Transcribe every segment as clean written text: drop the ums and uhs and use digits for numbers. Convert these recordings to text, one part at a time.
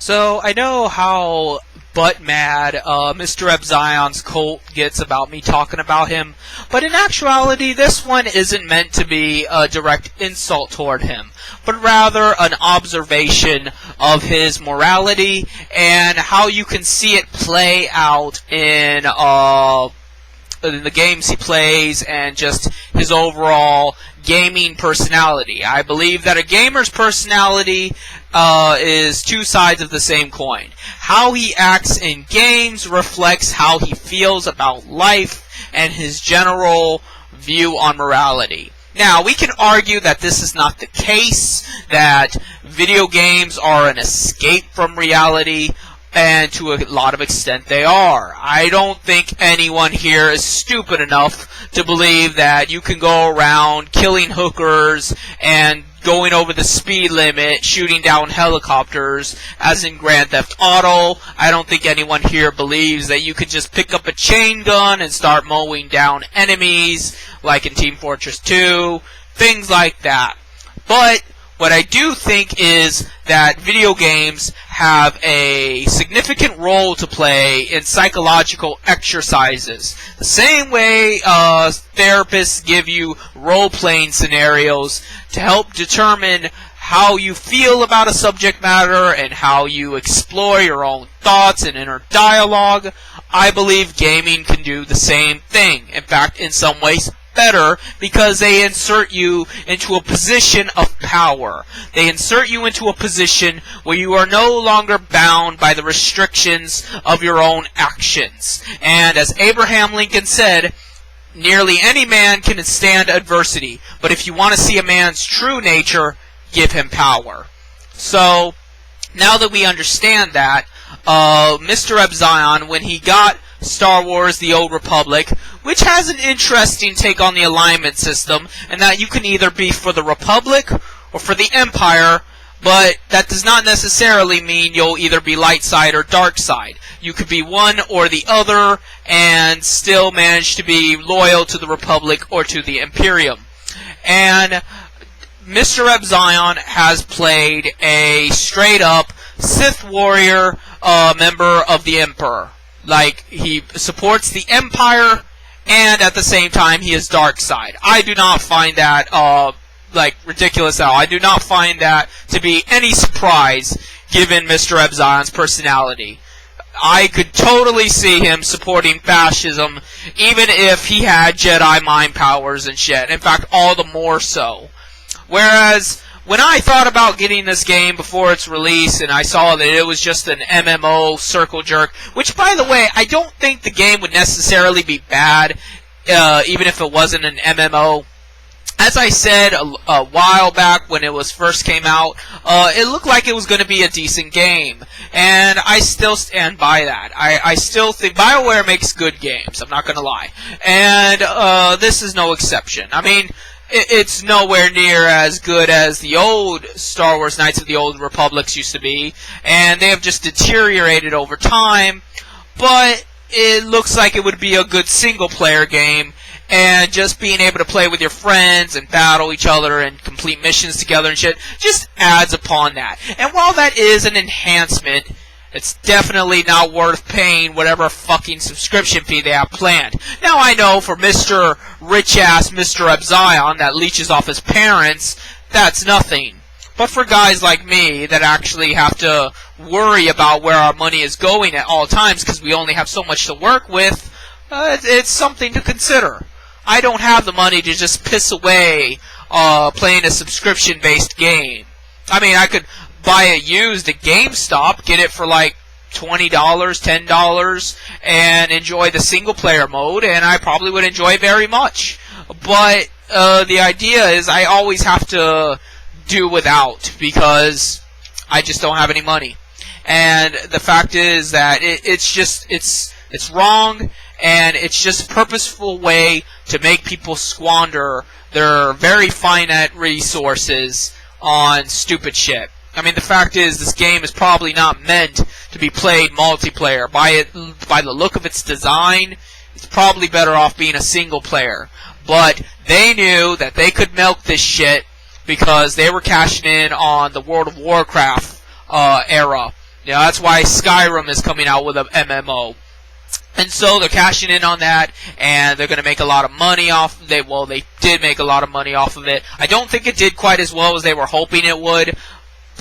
So I know how butt mad Mr. Epzion's cult gets about me talking about him, but in actuality this one isn't meant to be a direct insult toward him, but rather an observation of his morality and how you can see it play out in the games he plays and just his overall gaming personality. I believe that a gamer's personality is two sides of the same coin. How he acts in games reflects how he feels about life and his general view on morality. Now, we can argue that this is not the case, that video games are an escape from reality, and to a lot of extent they are. I don't think anyone here is stupid enough to believe that you can go around killing hookers and going over the speed limit, shooting down helicopters, as in Grand Theft Auto. I don't think anyone here believes that you could just pick up a chain gun and start mowing down enemies, like in Team Fortress 2, things like that. But what I do think is that video games have a significant role to play in psychological exercises. The same way therapists give you role-playing scenarios to help determine how you feel about a subject matter and how you explore your own thoughts and inner dialogue, I believe gaming can do the same thing. In fact, in some ways, better, because they insert you into a position of power. They insert you into a position where you are no longer bound by the restrictions of your own actions. And as Abraham Lincoln said, nearly any man can stand adversity, but if you want to see a man's true nature, give him power. So, now that we understand that, Mr. Epzion, when he got Star Wars The Old Republic, which has an interesting take on the alignment system, and that you can either be for the Republic or for the Empire, but that does not necessarily mean you'll either be light side or dark side. You could be one or the other and still manage to be loyal to the Republic or to the Imperium. And Mr. Epzion has played a straight-up Sith warrior member of the Emperor. Like, he supports the Empire, and at the same time, he is dark side. I do not find that, ridiculous at all. I do not find that to be any surprise, given Mr. Epzion's personality. I could totally see him supporting fascism, even if he had Jedi mind powers and shit. In fact, all the more so. Whereas, when I thought about getting this game before its release, and I saw that it was just an MMO circle jerk, which, by the way, I don't think the game would necessarily be bad, even if it wasn't an MMO. As I said a while back when it was first came out, it looked like it was going to be a decent game, and I still stand by that. I still think BioWare makes good games, I'm not going to lie, and this is no exception. I mean, it's nowhere near as good as the old Star Wars Knights of the Old Republics used to be, and they have just deteriorated over time, but it looks like it would be a good single-player game, and just being able to play with your friends and battle each other and complete missions together and shit just adds upon that. And while that is an enhancement, it's definitely not worth paying whatever fucking subscription fee they have planned. Now, I know for Mr. Rich-ass Mr. Epzion that leeches off his parents, that's nothing. But for guys like me that actually have to worry about where our money is going at all times because we only have so much to work with, it's something to consider. I don't have the money to just piss away playing a subscription-based game. I mean, I could buy it used at GameStop, get it for like $20, $10, and enjoy the single-player mode, and I probably would enjoy it very much. But the idea is I always have to do without, because I just don't have any money. And the fact is that it's wrong, and it's just a purposeful way to make people squander their very finite resources on stupid shit. I mean, the fact is, this game is probably not meant to be played multiplayer. By the look of its design, it's probably better off being a single player. But they knew that they could milk this shit because they were cashing in on the World of Warcraft era. You know, that's why Skyrim is coming out with an MMO. And so they're cashing in on that, and they're going to make a lot of money off of it. Well, they did make a lot of money off of it. I don't think it did quite as well as they were hoping it would,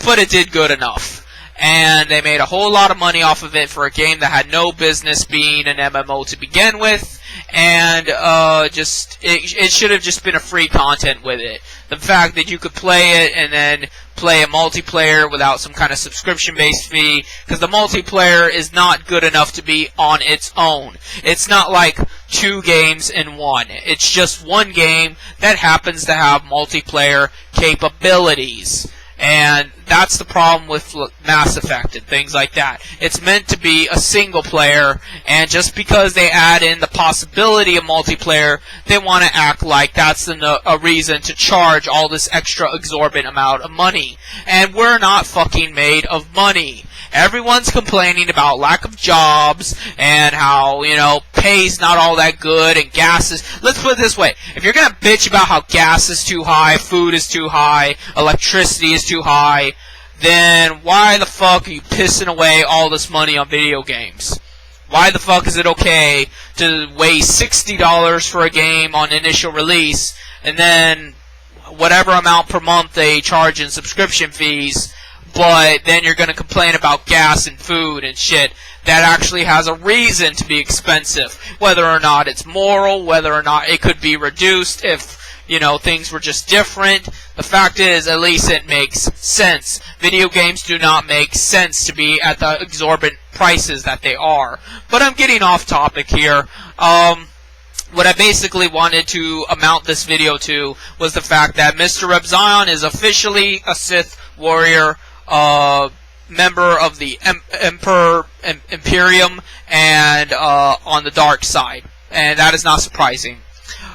but it did good enough. And they made a whole lot of money off of it for a game that had no business being an MMO to begin with, and it should have just been a free content with it. The fact that you could play it and then play a multiplayer without some kind of subscription-based fee, because the multiplayer is not good enough to be on its own. It's not like 2 games in one. It's just one game that happens to have multiplayer capabilities. And that's the problem with Mass Effect and things like that. It's meant to be a single player, and just because they add in the possibility of multiplayer, they want to act like that's a reason to charge all this extra exorbitant amount of money. And we're not fucking made of money. Everyone's complaining about lack of jobs and how, you know, pay's not all that good and gas is... Let's put it this way. If you're gonna bitch about how gas is too high, food is too high, electricity is too high, then why the fuck are you pissing away all this money on video games? Why the fuck is it okay to waste $60 for a game on initial release and then whatever amount per month they charge in subscription fees, but then you're going to complain about gas and food and shit that actually has a reason to be expensive, whether or not it's moral, whether or not it could be reduced if, you know, things were just different. The fact is, at least it makes sense. Video games do not make sense to be at the exorbitant prices that they are. But I'm getting off topic here. What I basically wanted to amount this video to was the fact that mrrepzion is officially a Sith warrior, member of the imperium, and on the dark side. And that is not surprising.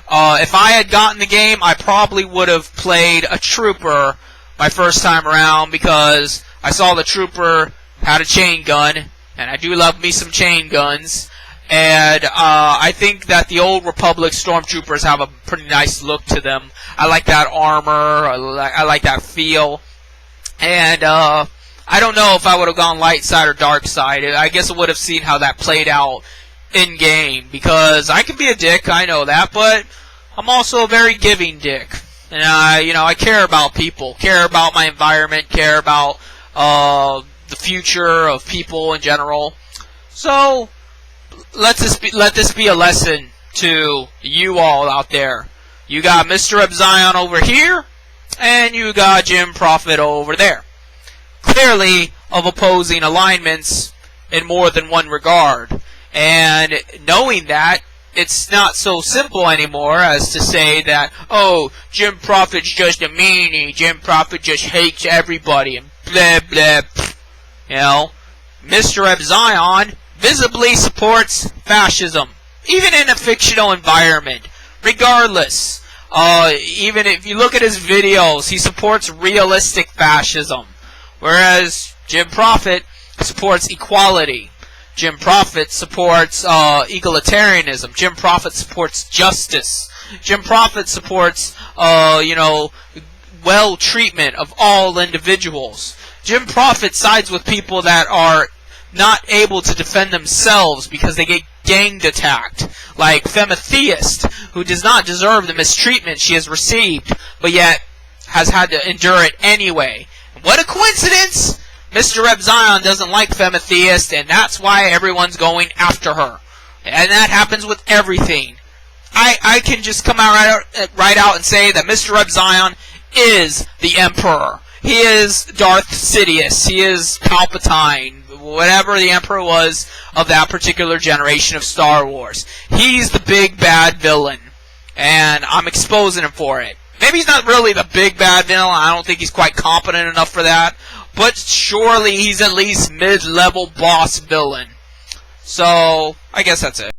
If I had gotten the game, I probably would have played a trooper my first time around, because I saw the trooper had a chain gun, and I do love me some chain guns. And I think that the old Republic stormtroopers have a pretty nice look to them. I like that armor. I like that feel. And I don't know if I would have gone light side or dark side. I guess I would have seen how that played out in game, because I can be a dick, I know that, but I'm also a very giving dick. And I care about people, care about my environment, care about the future of people in general. So let this be a lesson to you all out there. You got mrrepzion over here, and you got Jim Prophet over there. Clearly of opposing alignments in more than one regard. And knowing that, it's not so simple anymore as to say that, oh, Jim Prophet's just a meanie, Jim Prophet just hates everybody, and blah, blah, pfft. You know, mrrepzion visibly supports fascism, even in a fictional environment. Regardless, even if you look at his videos, he supports realistic fascism, whereas Jim Prophet supports equality. Jim Prophet supports egalitarianism. Jim Prophet supports justice. Jim Prophet supports, well treatment of all individuals. Jim Prophet sides with people that are not able to defend themselves because they get gang attacked, like Fematheist, who does not deserve the mistreatment she has received, but yet has had to endure it anyway. What a coincidence! mrrepzion doesn't like Fematheist, and that's why everyone's going after her. And that happens with everything. I can just come out right out and say that mrrepzion is the Emperor. He is Darth Sidious. He is Palpatine. Whatever the Emperor was of that particular generation of Star Wars. He's the big bad villain. And I'm exposing him for it. Maybe he's not really the big bad villain. I don't think he's quite competent enough for that. But surely he's at least mid-level boss villain. So, I guess that's it.